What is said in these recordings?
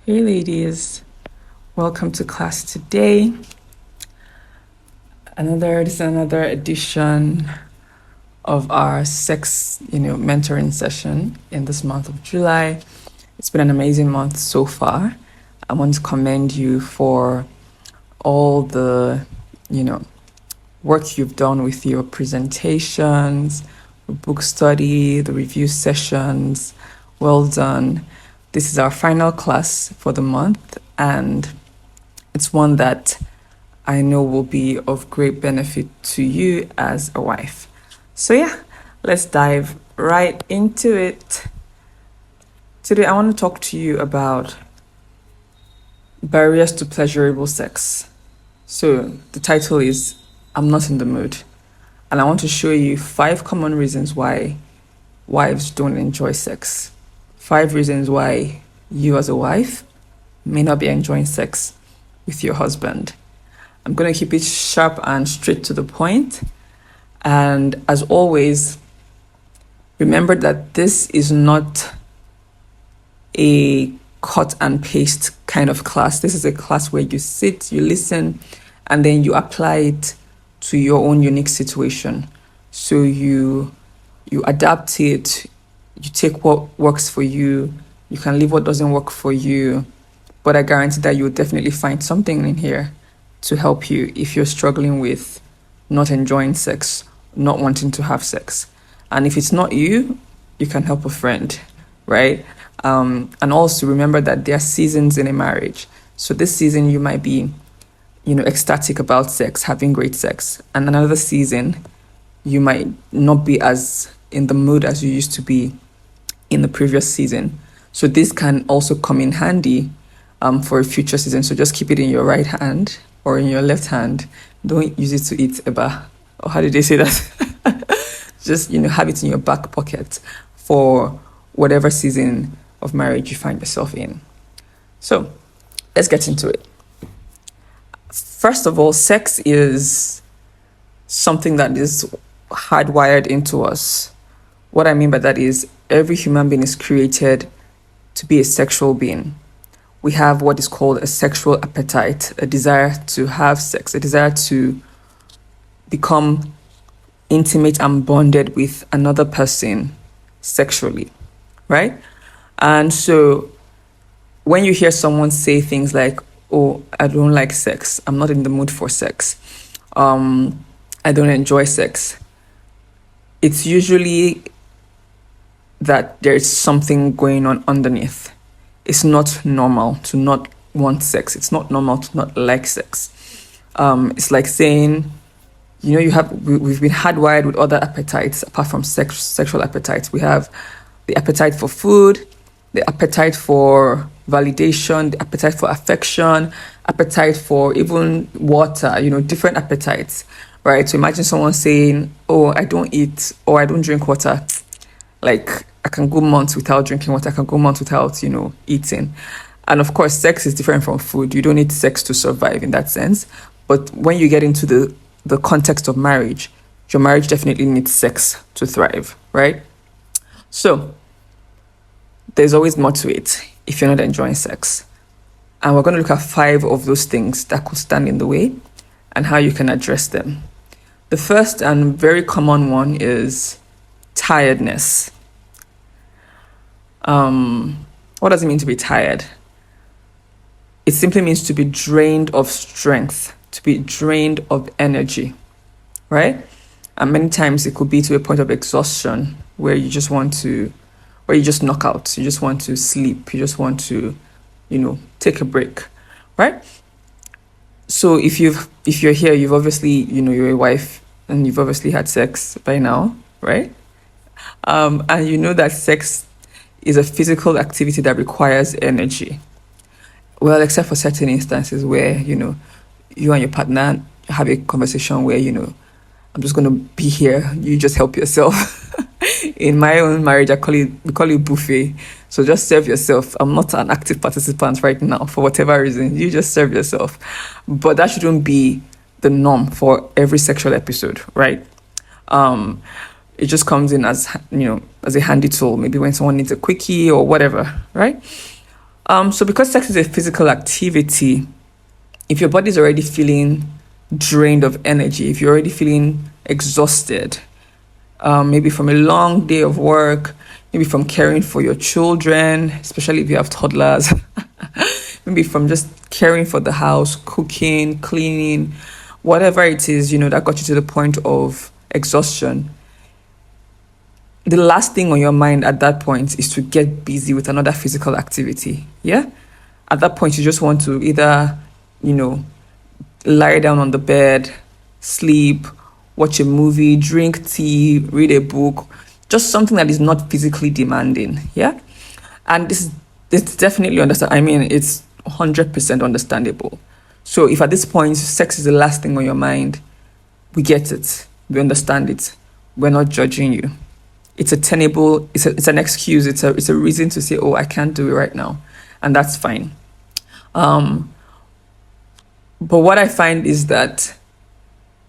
Hey ladies, welcome to class today. This is another edition of our sex, mentoring session in this month of July. It's been an amazing month so far. I want to commend you for all the, work you've done with your presentations, the book study, the review sessions. Well done. This is our final class for the month, and it's one that I know will be of great benefit to you as a wife. So yeah, let's dive right into it. Today, I want to talk to you about barriers to pleasurable sex. So the title is I'm Not in the Mood. And I want to show you 5 common reasons why wives don't enjoy sex. 5 reasons why you as a wife may not be enjoying sex with your husband. I'm going to keep it sharp and straight to the point. And as always, remember that this is not a cut and paste kind of class. This is a class where you sit, you listen, and then you apply it to your own unique situation. So you adapt it, you take what works for you, you can leave what doesn't work for you, but I guarantee that you'll definitely find something in here to help you if you're struggling with not enjoying sex, not wanting to have sex. And if it's not you, you can help a friend, right? And also remember that there are seasons in a marriage. So this season you might be, ecstatic about sex, having great sex. And another season, you might not be as in the mood as you used to be in the previous season. So this can also come in handy for a future season. So just keep it in your right hand or in your left hand. Don't use it to eat eba. Or how did they say that? Just, have it in your back pocket for whatever season of marriage you find yourself in. So let's get into it. First of all, sex is something that is hardwired into us. What I mean by that is every human being is created to be a sexual being. We have what is called a sexual appetite, a desire to have sex, a desire to become intimate and bonded with another person sexually, right? And so when you hear someone say things like, oh, I don't like sex, I'm not in the mood for sex, I don't enjoy sex, it's usually that there's something going on underneath. It's not normal to not want sex. It's not normal to not like sex. It's like saying, we've been hardwired with other appetites apart from sexual appetites. We have the appetite for food, the appetite for validation, the appetite for affection, appetite for even water, different appetites, right? So imagine someone saying, oh, I don't eat or I don't drink water. Like, I can go months without drinking water. I can go months without, eating. And of course, sex is different from food. You don't need sex to survive in that sense. But when you get into the context of marriage, your marriage definitely needs sex to thrive, right? So there's always more to it if you're not enjoying sex. And we're going to look at 5 of those things that could stand in the way and how you can address them. The first and very common one is tiredness. What does it mean to be tired? It simply means to be drained of strength, to be drained of energy, right? And many times it could be to a point of exhaustion where you just knock out, you just want to sleep, you just want to, take a break, right? So if you're here, you've obviously, you're a wife and you've obviously had sex by now, right? And you know that sex is a physical activity that requires energy. Well, except for certain instances where, you and your partner have a conversation where, I'm just going to be here. You just help yourself. In my own marriage, we call it buffet. So just serve yourself. I'm not an active participant right now for whatever reason. You just serve yourself. But that shouldn't be the norm for every sexual episode, right? It just comes in as, as a handy tool, maybe when someone needs a quickie or whatever, right? So because sex is a physical activity, if your body's already feeling drained of energy, if you're already feeling exhausted, maybe from a long day of work, maybe from caring for your children, especially if you have toddlers, maybe from just caring for the house, cooking, cleaning, whatever it is, that got you to the point of exhaustion. The last thing on your mind at that point is to get busy with another physical activity. Yeah? At that point, you just want to either, lie down on the bed, sleep, watch a movie, drink tea, read a book, just something that is not physically demanding. Yeah? And it's definitely understand. I mean, it's 100% understandable. So if at this point sex is the last thing on your mind, we get it. We understand it. We're not judging you. It's a tenable, it's an excuse, it's a reason to say, oh, I can't do it right now. And that's fine. But what I find is that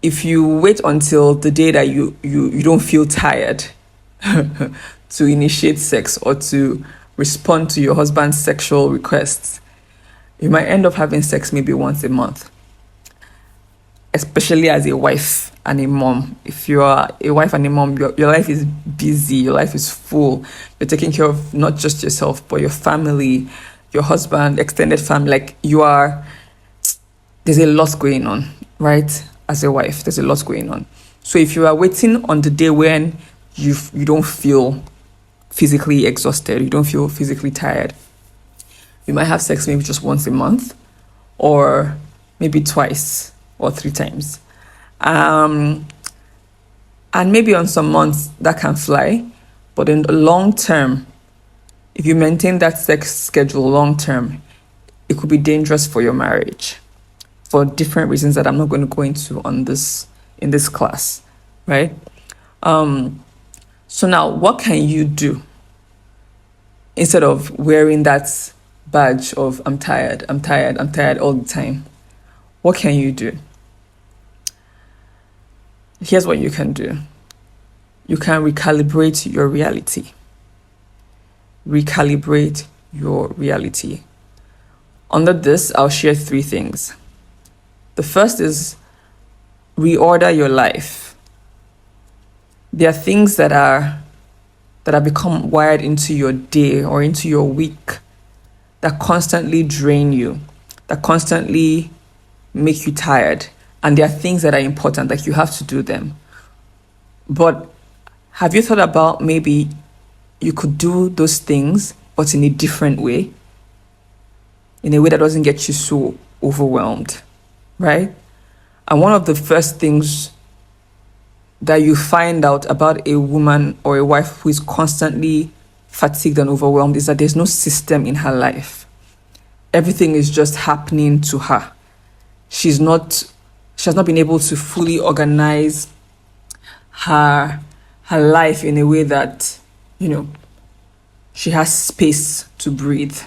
if you wait until the day that you don't feel tired to initiate sex or to respond to your husband's sexual requests, you might end up having sex maybe once a month, especially as a wife and a mom. If you are a wife and a mom, your life is busy, your life is full. You're taking care of not just yourself, but your family, your husband, extended family. Like there's a lot going on, right? As a wife, there's a lot going on. So if you are waiting on the day when you don't feel physically exhausted, you don't feel physically tired, you might have sex maybe just once a month, or maybe twice or 3 times. And maybe on some months that can fly, but in the long term, if you maintain that sex schedule long term, it could be dangerous for your marriage for different reasons that I'm not going to go into in this class, right? So now, what can you do instead of wearing that badge of I'm tired all the time? What can you do? Here's what you can do. You can recalibrate your reality. Recalibrate your reality. Under this, I'll share 3 things. The first is reorder your life. There are things that have become wired into your day or into your week that constantly drain you, that constantly make you tired. And there are things that are important, like you have to do them. But have you thought about maybe you could do those things, but in a different way? In a way that doesn't get you so overwhelmed, right? And one of the first things that you find out about a woman or a wife who is constantly fatigued and overwhelmed is that there's no system in her life. Everything is just happening to her. She has not been able to fully organize her life in a way that, she has space to breathe.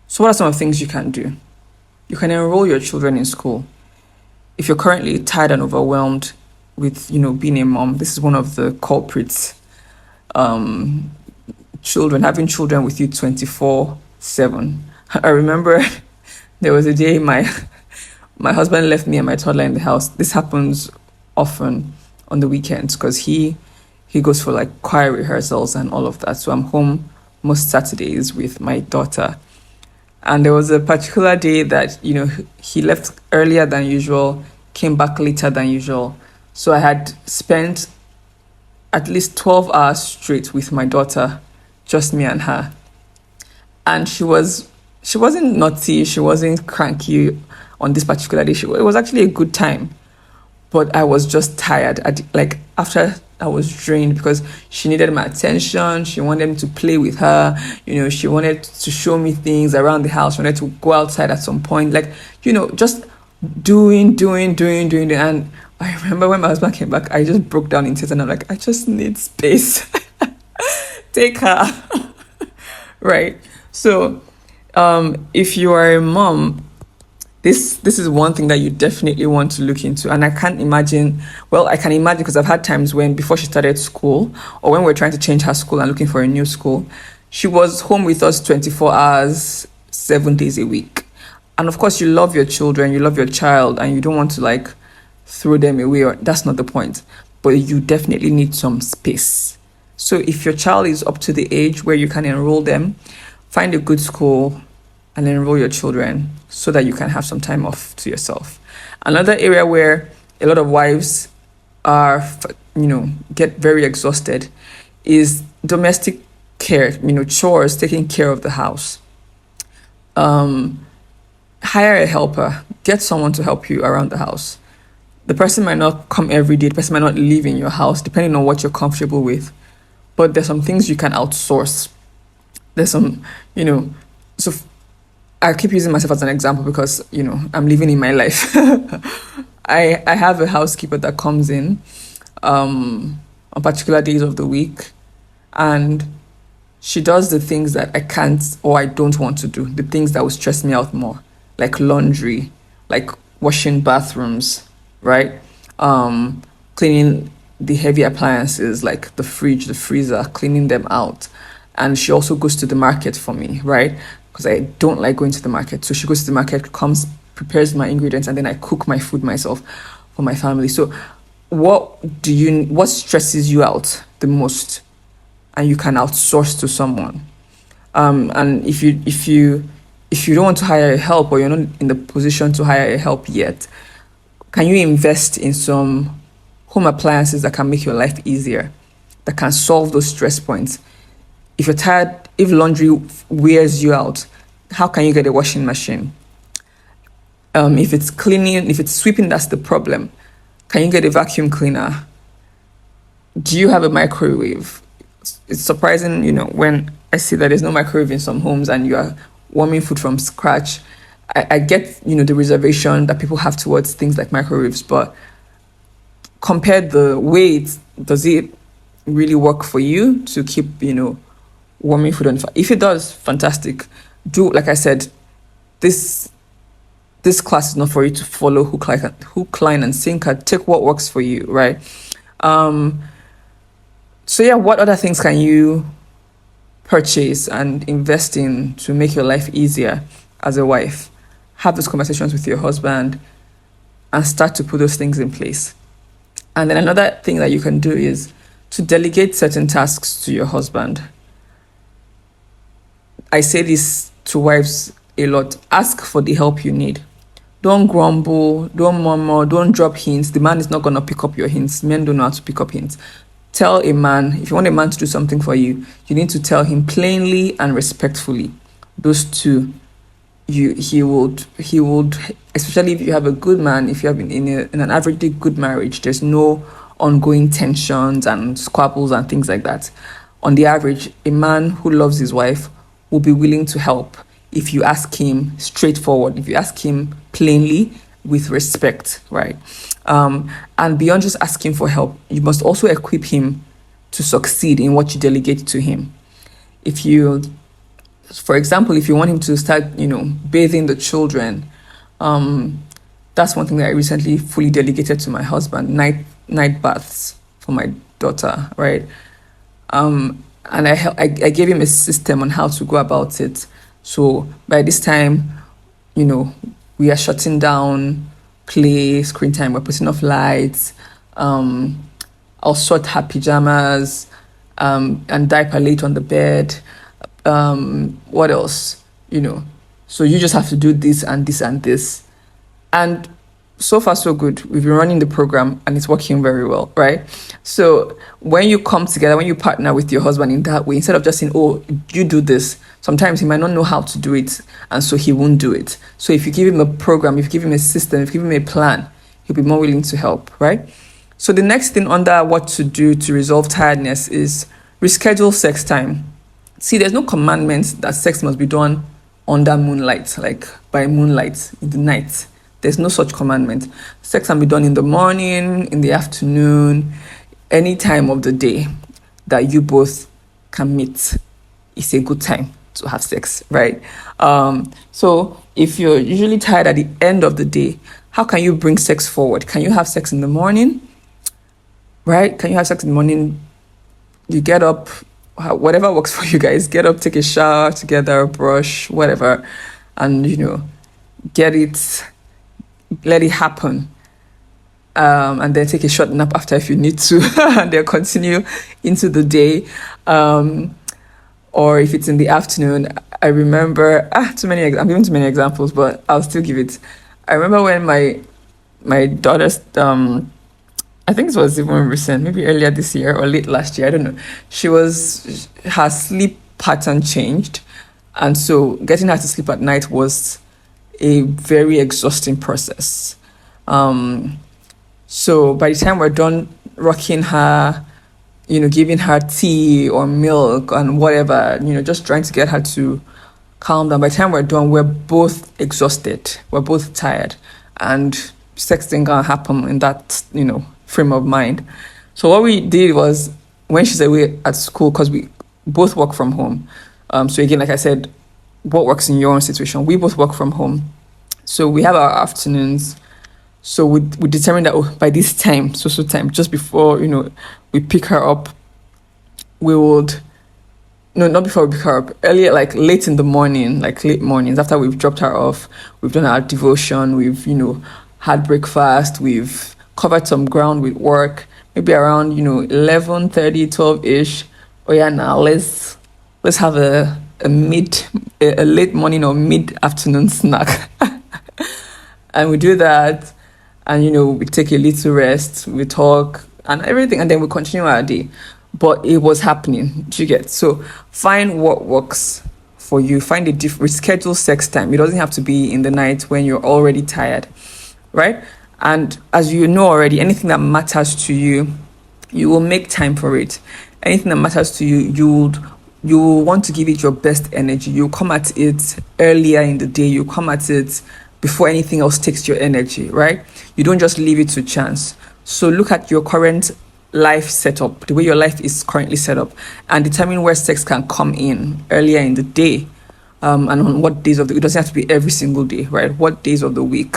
So what are some of the things you can do? You can enroll your children in school. If you're currently tired and overwhelmed with, being a mom, this is one of the culprits. Having children with you 24/7. I remember there was a day my husband left me and my toddler in the house. This happens often on the weekends because he goes for like choir rehearsals and all of that. So I'm home most Saturdays with my daughter. And there was a particular day that, he left earlier than usual, came back later than usual. So I had spent at least 12 hours straight with my daughter, just me and her. And she wasn't naughty, she wasn't cranky on this particular day. It was actually a good time. But I was just tired. After I was drained because she needed my attention. She wanted me to play with her. She wanted to show me things around the house. She wanted to go outside at some point. Just doing. And I remember when my husband came back, I just broke down in tears and I'm like, I just need space. Take her. Right. So, if you are a mom, this is one thing that you definitely want to look into. And I can imagine because I've had times when before she started school or when we're trying to change her school and looking for a new school, She was home with us 24 hours, 7 days a week. And of course, you love your children, you love your child, and you don't want to like throw them away, or that's not the point. But you definitely need some space. So if your child is up to the age where you can enroll them, find a good school and enroll your children so that you can have some time off to yourself. Another area where a lot of wives are, get very exhausted is domestic care, chores, taking care of the house. Hire a helper, get someone to help you around the house. The person might not come every day, the person might not live in your house, depending on what you're comfortable with. But there's some things you can outsource. There's some, so I keep using myself as an example because, I'm living in my life. I have a housekeeper that comes in on particular days of the week, and she does the things that I can't or I don't want to do, the things that will stress me out more, like laundry, like washing bathrooms, right? Cleaning the heavy appliances like the fridge, the freezer, cleaning them out. And she also goes to the market for me, right? Because I don't like going to the market. So she goes to the market, comes, prepares my ingredients, and then I cook my food myself for my family. So what stresses you out the most? And you can outsource to someone. And if you don't want to hire a help, or you're not in the position to hire a help yet, can you invest in some home appliances that can make your life easier, that can solve those stress points? If you're tired, if laundry wears you out, how can you get a washing machine? If it's cleaning, if it's sweeping, that's the problem. Can you get a vacuum cleaner? Do you have a microwave? It's surprising, when I see that there's no microwave in some homes and you are warming food from scratch. I get, the reservation that people have towards things like microwaves, but compared the weight, does it really work for you to keep, warming food on fire? If it does, fantastic. Do, like I said, this class is not for you to follow hook, line, and sinker. Take what works for you, right? So yeah, what other things can you purchase and invest in to make your life easier as a wife? Have those conversations with your husband and start to put those things in place. And then another thing that you can do is to delegate certain tasks to your husband. I say this to wives a lot. Ask for the help you need. Don't grumble, don't murmur, don't drop hints. The man is not going to pick up your hints. Men don't know how to pick up hints. Tell a man, if you want a man to do something for you, you need to tell him plainly and respectfully. Those two, he would, especially if you have a good man, if you have in an averagely good marriage, there's no ongoing tensions and squabbles and things like that. On the average, a man who loves his wife will be willing to help if you ask him straightforward, if you ask him plainly with respect, right? And beyond just asking for help, you must also equip him to succeed in what you delegate to him. For example, if you want him to start, bathing the children, that's one thing that I recently fully delegated to my husband, night baths for my daughter, right? And I gave him a system on how to go about it. So by this time, we are shutting down play, screen time, we're putting off lights, I'll sort her pajamas, and diaper late on the bed. What else? So you just have to do this and this and this. And so far, so good. We've been running the program and it's working very well, right? So when you come together, when you partner with your husband in that way, instead of just saying, oh, you do this, sometimes he might not know how to do it, and so he won't do it. So if you give him a program, if you give him a system, if you give him a plan, he'll be more willing to help, right? So the next thing under what to do to resolve tiredness is reschedule sex time. See, there's no commandment that sex must be done under moonlight, like by moonlight in the night. There's no such commandment. Sex can be done in the morning, in the afternoon, any time of the day that you both can meet. It's a good time to have sex, right? So if you're usually tired at the end of the day, how can you bring sex forward? Can you have sex in the morning, right? Can you have sex in the morning? You get up, whatever works for you guys. Get up, take a shower together, brush, whatever, and get it, let it happen. And then take a short nap after if you need to, and then continue into the day. Or if it's in the afternoon, I remember I'm giving too many examples, but I'll still give it. I remember when my daughter's I think it was even recent, maybe earlier this year or late last year, I don't know. Her sleep pattern changed, and so getting her to sleep at night was a very exhausting process. So by the time we're done rocking her, giving her tea or milk and whatever, just trying to get her to calm down. By the time we're done, we're both exhausted. We're both tired. And sex didn't gonna happen in that, frame of mind. So what we did was, when she's away at school, because we both work from home. So again, like I said, what works in your own situation? We both work from home. So we have our afternoons. So we determined that by this time, so time, just before, we pick her up, we would, no, not before we pick her up, earlier, like late in the morning, like late mornings, after we've dropped her off, we've done our devotion, we've, had breakfast, we've covered some ground with work, maybe around, 11:30, 12-ish. Oh yeah, now let's have a late morning or mid-afternoon snack. And we do that. And, we take a little rest, we talk and everything, and then we continue our day. But it was happening, do you get? So find what works for you. Find reschedule sex time. It doesn't have to be in the night when you're already tired, right? And as you know already, anything that matters to you, you will make time for it. Anything that matters to you, you will want to give it your best energy. You'll come at it earlier in the day. You come at it before anything else takes your energy, right? You don't just leave it to chance. So look at your current life setup, the way your life is currently set up, and determine where sex can come in earlier in the day, and on what days of the week. It doesn't have to be every single day, right? What days of the week.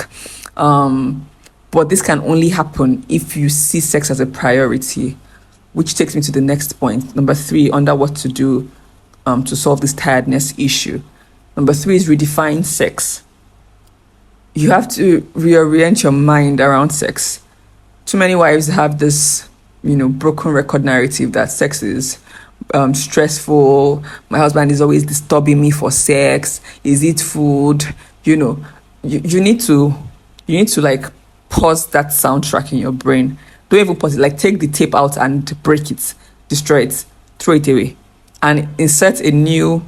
But this can only happen if you see sex as a priority, which takes me to the next point. Number 3, under what to do to solve this tiredness issue. Number 3 is redefine sex. You have to reorient your mind around sex. Too many wives have this, broken record narrative that sex is stressful. My husband is always disturbing me for sex. Is it food? You need to like pause that soundtrack in your brain. Don't even pause it. Like take the tape out and break it, destroy it, throw it away, and insert a new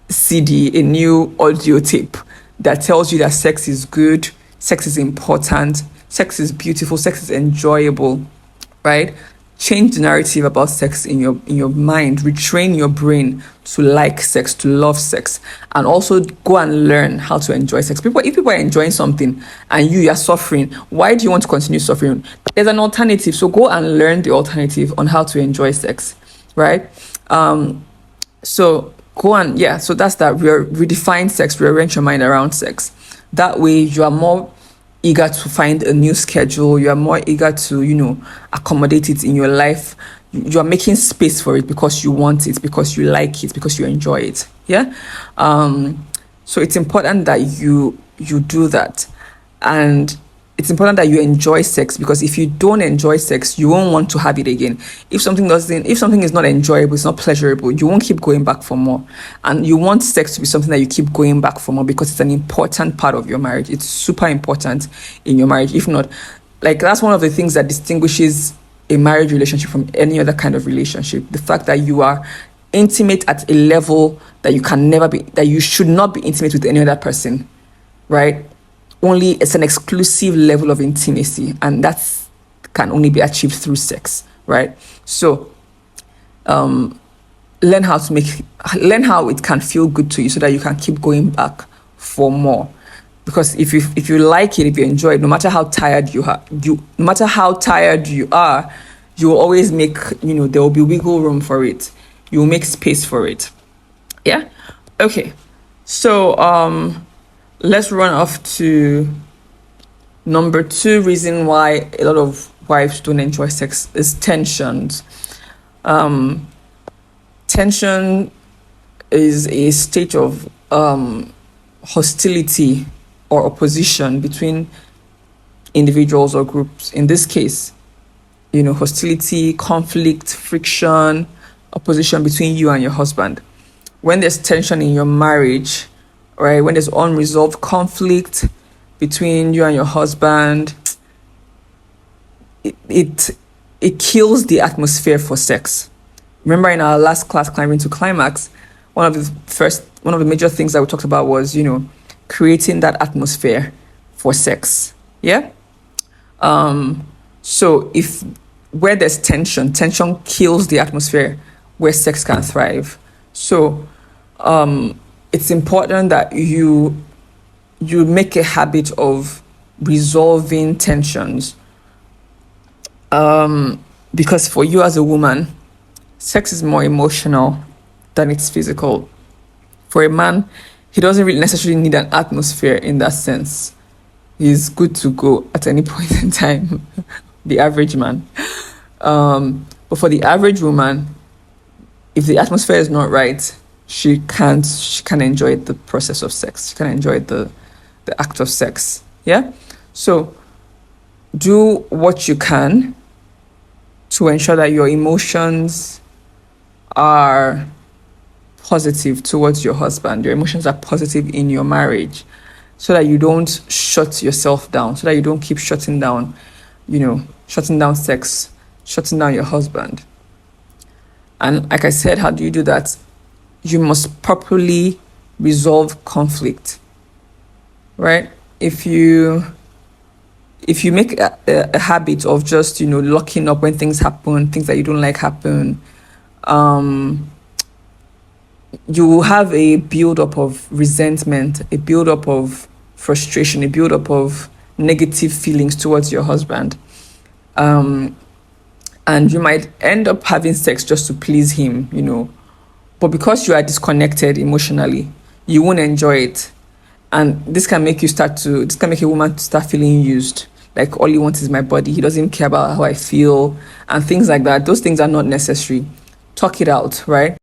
CD, a new audio tape that tells you that sex is good, sex is important, sex is beautiful, sex is enjoyable, right? Change the narrative about sex in your mind. Retrain your brain to like sex, to love sex, and also go and learn how to enjoy sex. If people are enjoying something and you are suffering, why do you want to continue suffering? There's an alternative, so go and learn the alternative on how to enjoy sex, right? So go on, so that's that. Redefine sex, rearrange your mind around sex. That way you are more eager to find a new schedule. You are more eager to, accommodate it in your life. You are making space for it because you want it, because you like it, because you enjoy it. Yeah. So it's important that you do that. And it's important that you enjoy sex, because if you don't enjoy sex, you won't want to have it again. If something is not enjoyable, it's not pleasurable, you won't keep going back for more. And you want sex to be something that you keep going back for more, because it's an important part of your marriage. It's super important in your marriage. If not, like, that's one of the things that distinguishes a marriage relationship from any other kind of relationship. The fact that you are intimate at a level that you should not be intimate with any other person, right? It's an exclusive level of intimacy, and that can only be achieved through sex, right? So learn how it can feel good to you, so that you can keep going back for more. Because if you like it, if you enjoy it, no matter how tired you are, you will always make, there will be wiggle room for it. You will make space for it. Yeah. Okay. So let's run off to number 2 reason why a lot of wives don't enjoy sex is tensions. Tension is a state of hostility or opposition between individuals or groups. In this case, hostility, conflict, friction, opposition between you and your husband. When there's tension in your marriage, right? When there's unresolved conflict between you and your husband, it kills the atmosphere for sex. Remember in our last class, Climbing to Climax, one of the major things that we talked about was, creating that atmosphere for sex. Yeah? So if where there's tension kills the atmosphere where sex can thrive. So it's important that you make a habit of resolving tensions. Because for you as a woman, sex is more emotional than it's physical. For a man, he doesn't really necessarily need an atmosphere in that sense. He's good to go at any point in time, the average man. But for the average woman, if the atmosphere is not right, she can't enjoy the process of sex. She can't enjoy the act of sex. Yeah? So do what you can to ensure that your emotions are positive towards your husband. Your emotions are positive in your marriage, so that you don't shut yourself down, so that you don't keep shutting down sex, shutting down your husband. And like I said, how do you do that? You must properly resolve conflict, right? If you make a habit of just, locking up when things happen, things that you don't like happen, you will have a build-up of resentment, a build-up of frustration, a build-up of negative feelings towards your husband. And you might end up having sex just to please him, But because you are disconnected emotionally, you won't enjoy it. And this can make a woman start feeling used. Like, all he wants is my body. He doesn't care about how I feel and things like that. Those things are not necessary. Talk it out, right?